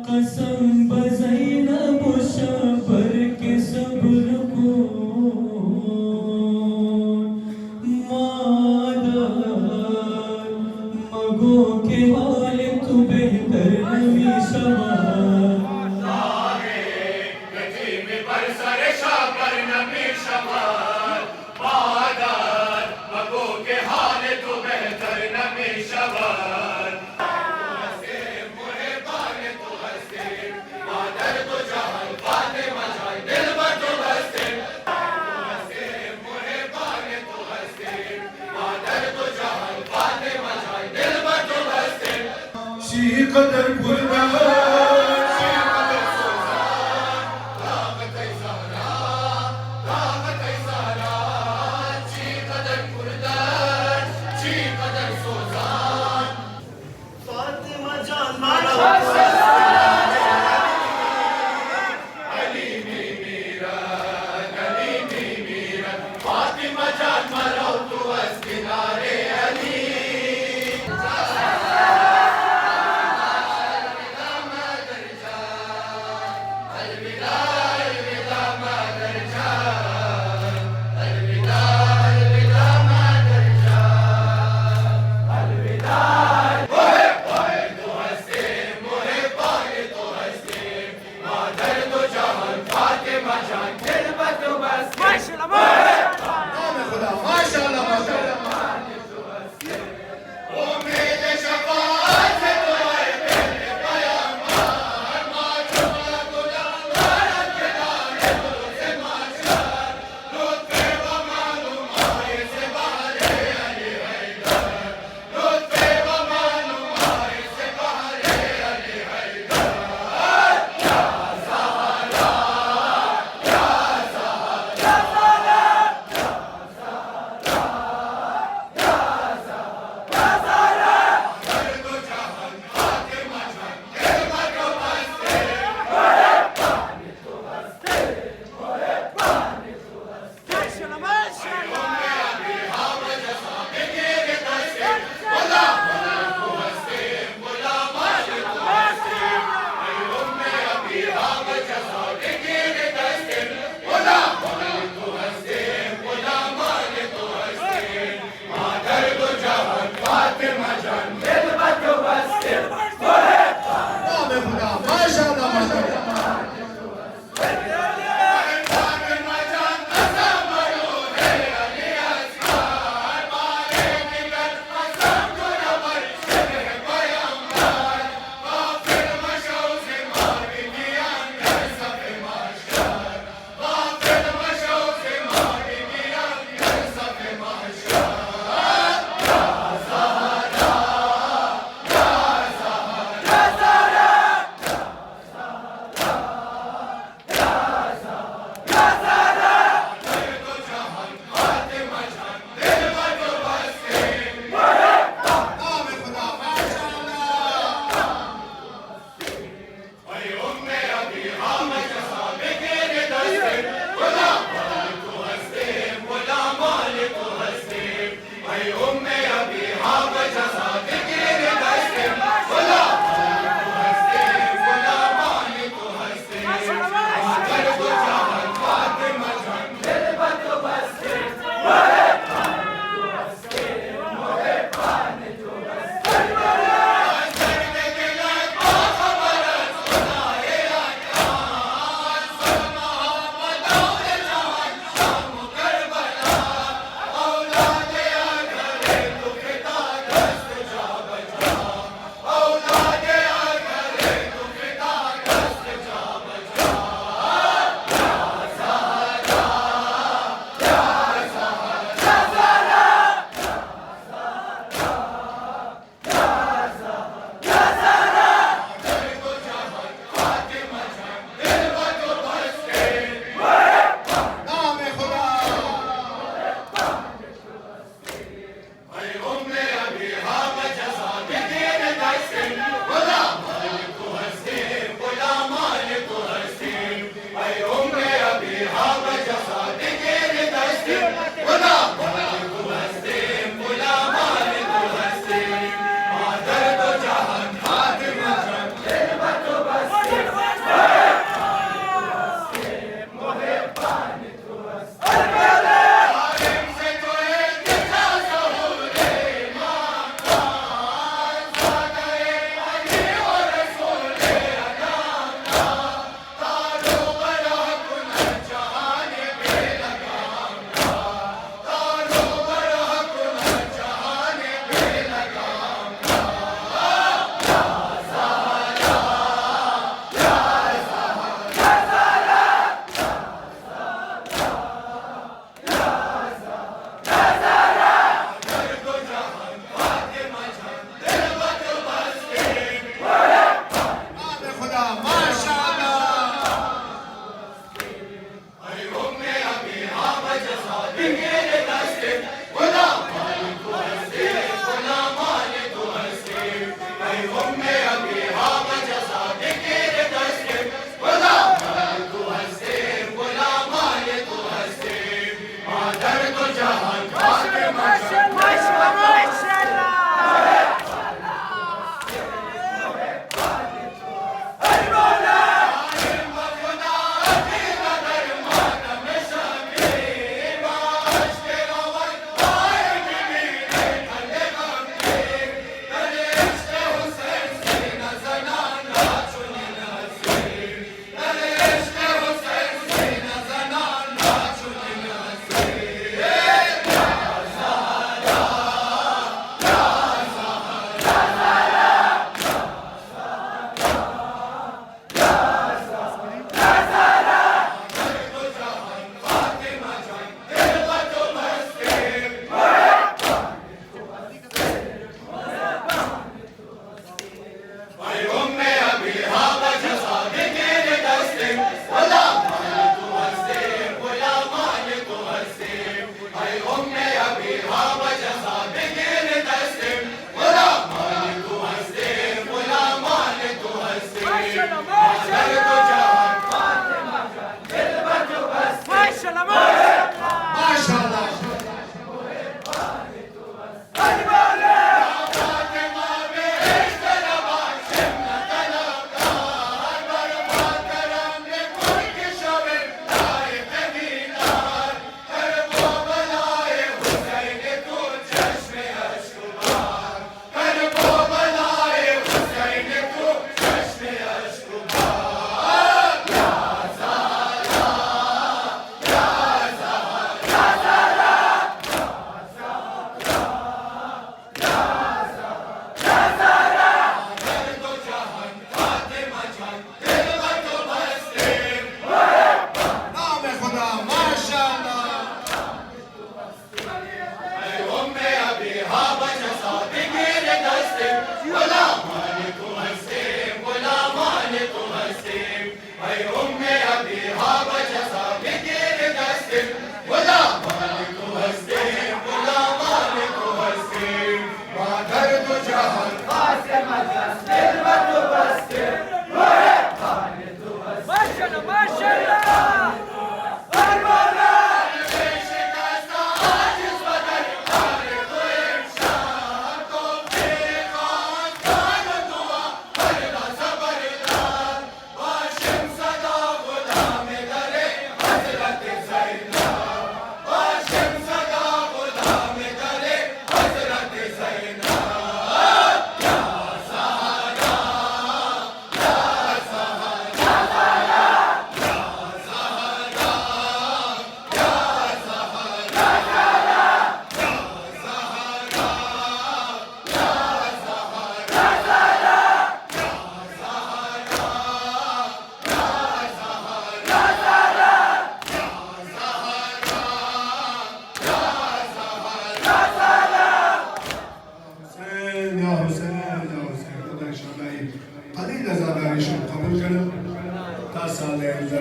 कसम बज़ैनब शबर के सब्र को मादर मगो के हाल तू बेहतर नमी शबार قدر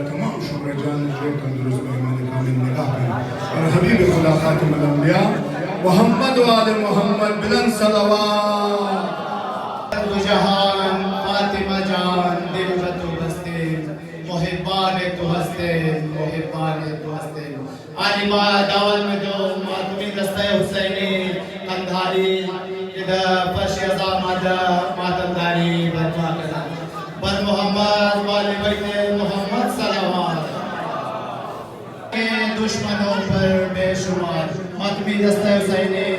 تمام شو رجال جو تندرست بإيمان كامل نگاه اور حبیب خدا خاتم الانبیاء محمد و آل محمد بلند صلوات دو جہان فاطمہ جان دل کا تو بستے محبان تو ہستے محبان تو ہستے عالمہ داول میں جو ماتمی دستہ حسینی کندھاری فرش عظام ماتمداری برپا کرا بر محمد والے بیت محمد صلوات دشمنوں پر بے شمار ماتمی دستہ حسینی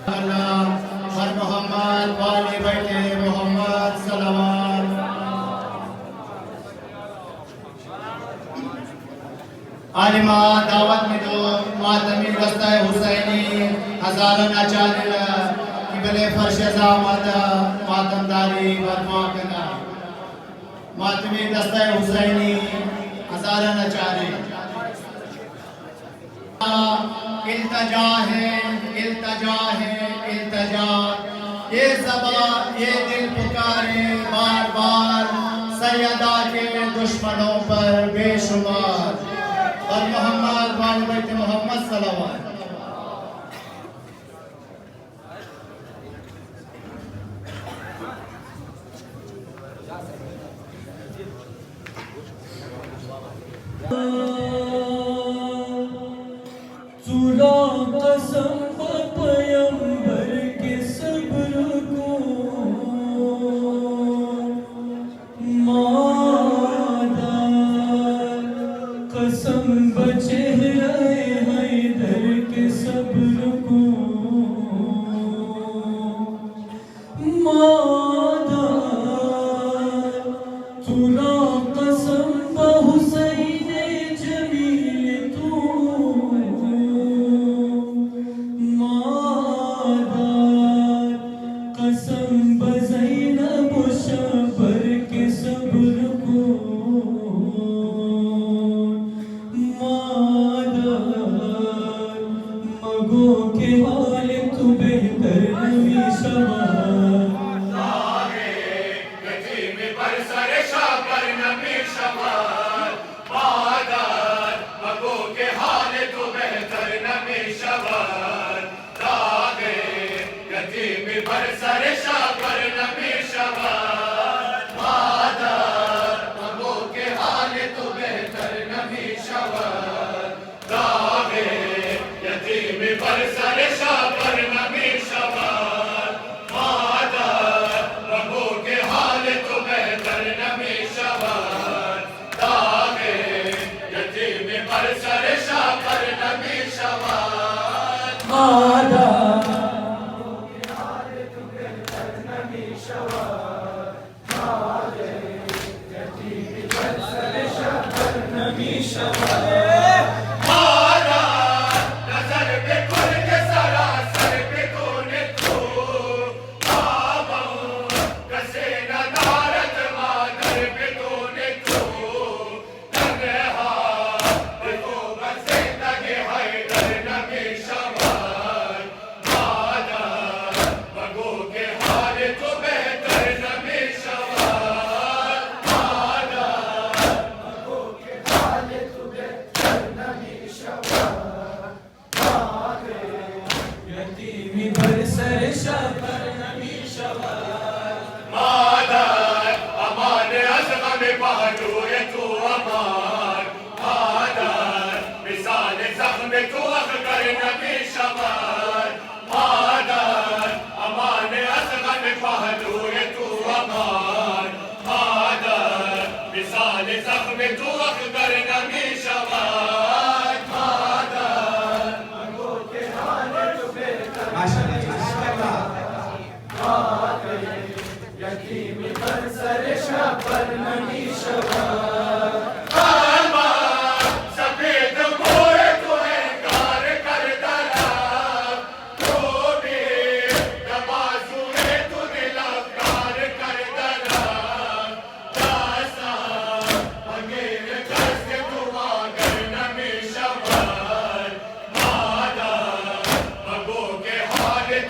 हर मोहम्मद वाले बैठे मोहम्मद सलावत। आलिमा दावत में दो मातमी दस्ता हुसैनी हजारन अचानक किबले फरशजा माता मातमदारी बदमा करना मातमी दस्ता हुसैनी हजारन अचानक इल्तजा है इल्तजा है इल्तजा। ये ज़बा ये दिल पुकारे बार बार सैयदा के दुश्मनों पर बेशुमार। और मोहम्मद वाले बैत मोहम्मद सलावत। चूरा कसम पैगंबर के सब्र को मादा कसम बचेहरे हैदर के सब्र को मादा चूरा कसम हुसैन जमील तू कसम बज़ैनब शबर के सब्र को मादार मगो के हाल तू बेहतर नबी शबार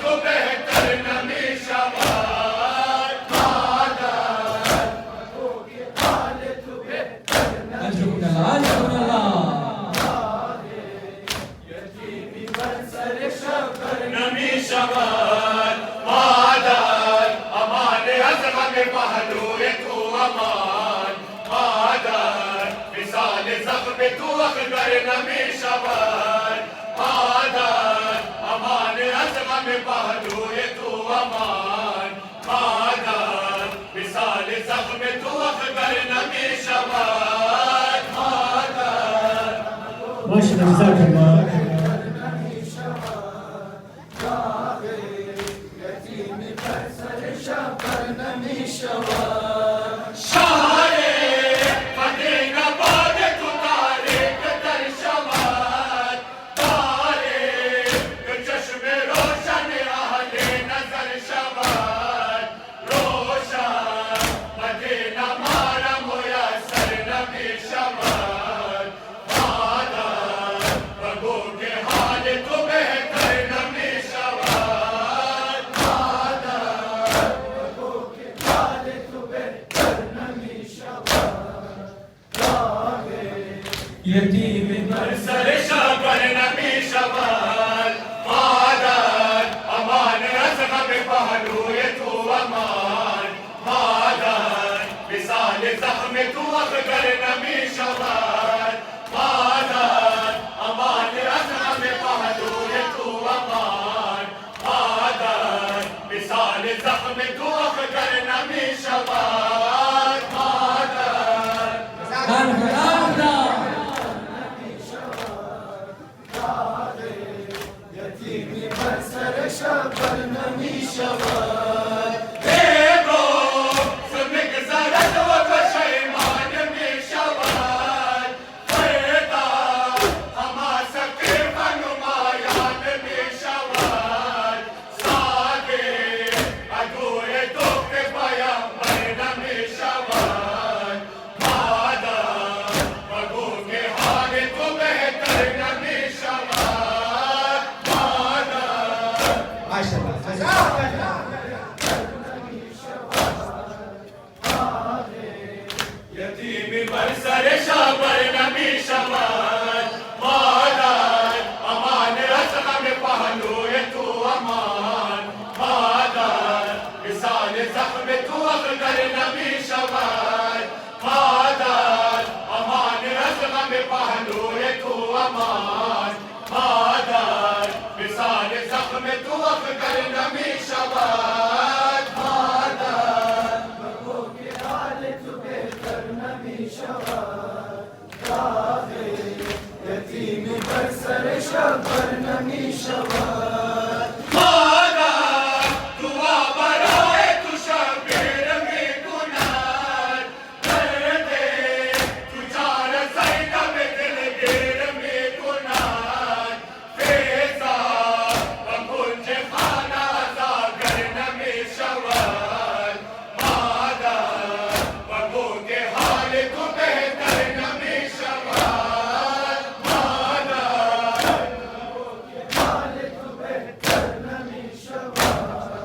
तो बेहतर नमी शवाल नमी शवाल मादर अमान अज़म पहलू तू अमान मादर मिसाल ज़ख्म तू अखगर नमी शवाल मादर अमान अज़म पहलू तू अमान मादर मिसाल ज़ख्म तू अखगर नमी शवाल मादर माशाअल्लाह जज़ाकल्लाह शहारे मदीना बाद तुतारे कतर शवाल तारे चश्मे रोशन आहले नजर शवाल रोशन मदीना मारा मुयसर नबी शवाल मादर बगो के हाल तो बेहतर नबी शवाल मादर बगो के हाल तो बेहतर नबी शवाल यतीम सर शबर नबी शवाल मादर अमान अज़म पहलू तू अमान मादर मिसाल ज़ख्म तू अखगर नबी शवाल मादर अमान अज़म पहलू तू अमान मादर मिसाल ज़ख्म तू अखगर नबी शवाल मादर देवो सुमिक ज़रद व पशैमान में शवाल फरदा हमास के फनुमायान में शवाल सागे अधूरे तो के पयंबर में शवाल मादर बगो के हाल तो बेहतर नमी शवाल मादर यतीम बरसर शाबर नबी शवाल मादर अमान अज़म पहलू तू अमान मादर मिसाल ज़ख्म तू अखगर नबी शवाल मादर अमान अज़म पहलू तू अमान मादर मिसाल ज़ख्म तू अखगर नबी शवाल मादर बगो के हाल तू बेहतर नबी शवाल यतीम बरसर शबर नबी शवाल मादर दुआ बराए तू शबीर में गुनाह कर दे तू चार ज़ैनब दिलगीर में गुनाह फेज़ा बकुंज खाना ज़ागर नबी शवाल मादर बगो के हाल तू बेहतर नबी शवाल मादर बगो के हाल तू बेहतर नबी शवाल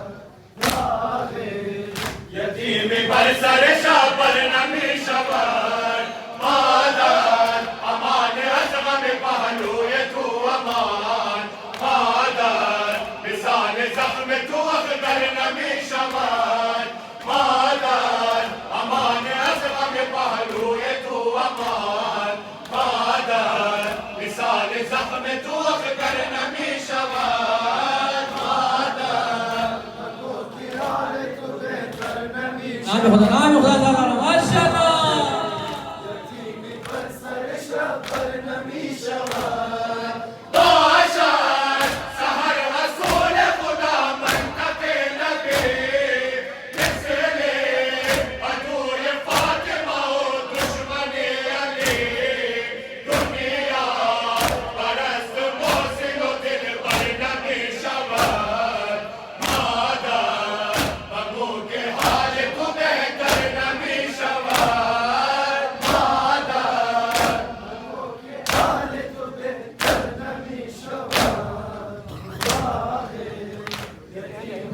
यतीम बरसर शाबर नबी शवाल मादर अमान अज़म पहलू तू अमान मादर मिसाल ज़ख्म तू अखगर नबी शवाल मादर अमान अज़म पहलू तू अमान मादर मिसाल ज़ख्म तू अखगर नबी शवाल मादर बगो के हाल तू बेहतर नबी नाम खुदा ताला माशाअल्लाह बाशर सहर रसूल खुदा मनतके लगे इसले अदूर फातिमा दुश्मने अली दुनिया परस्त मोहसिन दिल पर नबी शवाल मादर बगो के हाल तू बेहतर नबी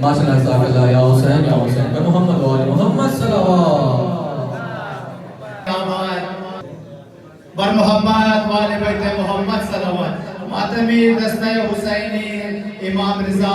माशाल्लाह ज़ाकल्लाह या हुसैन पे मोहम्मद वाले मोहम्मद सल्लल्लाहु बर मोहम्मद वाले बैठे मोहम्मद सल्लल्लाहु मातमी दस्ते हुसैनी इमाम रिजा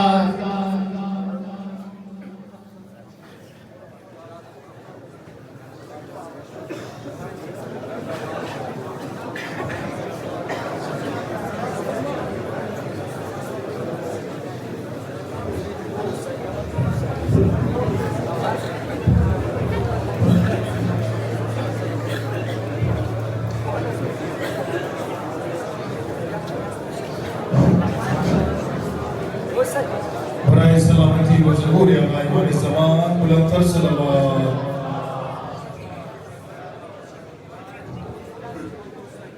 बराए सलामती व ज़हूर क़ाइमान ज़मान बुलंद तर सलवात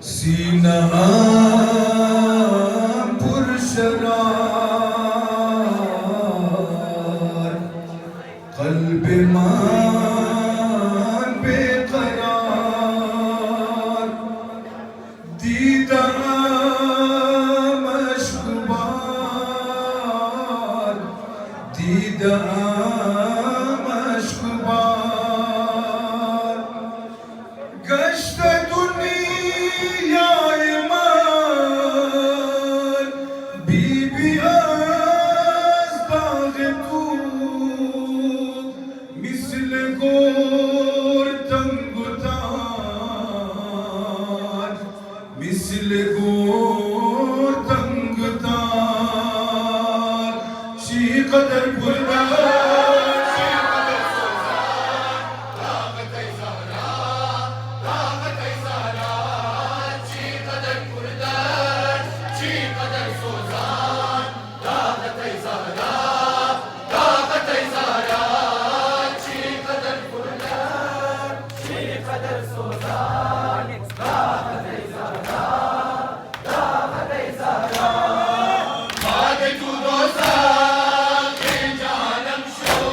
सीना पुरशरार क़ल्ब मान बेक़रार दीदा दीदा मशकबार गश्त दुनियाए मान बीबी आज दाग़ तू मिसल गोर तंगतार मिसल गोर तंगतार शी कदर Janam Shur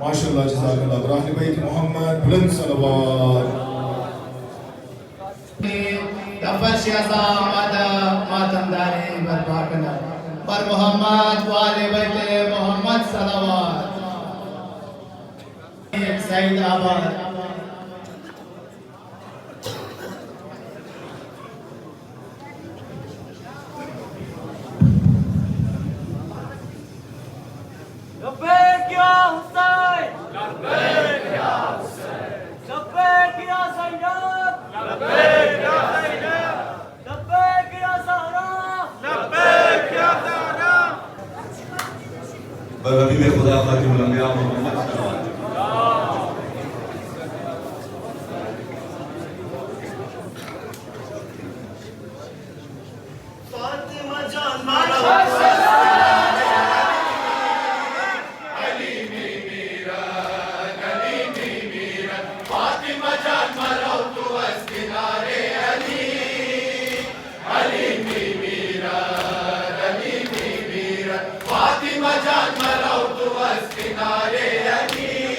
माशाअल्लाह जज़ाकल्लाह बर अहले बैत मोहम्मद बुलंद सलवात दफर शियासा मादा मातमदारी बर्पा करना पर मोहम्मद वाले बैत मोहम्मद सलवात सईद आबाद लब्बैक या हुसैन लब्बैक या हुसैन लब्बैक या ज़ैनब लब्बैक या ज़ैनब लब्बैक या ज़हरा लब्बैक या ज़हरा बरहबीब खुदा खातिमुल अंबिया मोहम्मद सल्लल्लाहु फातिमा जान फातिमा जान मरौत वस किनारे अली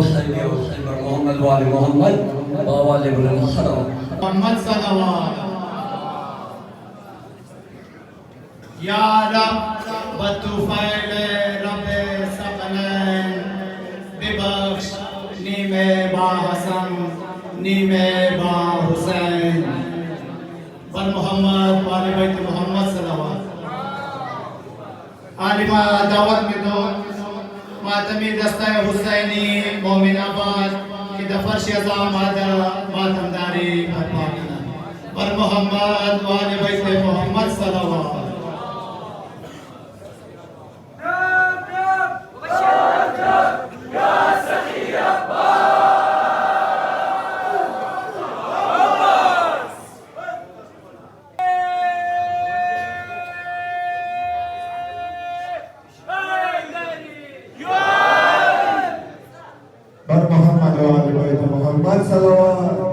حسين يا حسين بر محمد وآل محمد وآل بلند صلوات محمد صلوات या रब बतुफैल रब सकलैन बिबख्श नीमे बा हसन नीमे बा हुसैन बर मोहम्मद वाले बैत मोहम्मद सल्लल्लाहु आलिमा दावत में दो मातमी दस्ता हुसैनी मोमिन आबाद की दफर शहजाम आदा मातमदारी फरमाना बर मोहम्मद वाले बैत मोहम्मद सल्लल्लाहु बर मोहम्मद वाले बैत मोहम्मद सल्लल्लाहु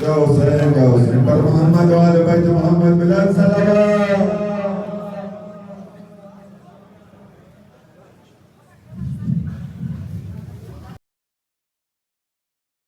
يا حسين پر محمد و آل بیت محمد بلند صلوات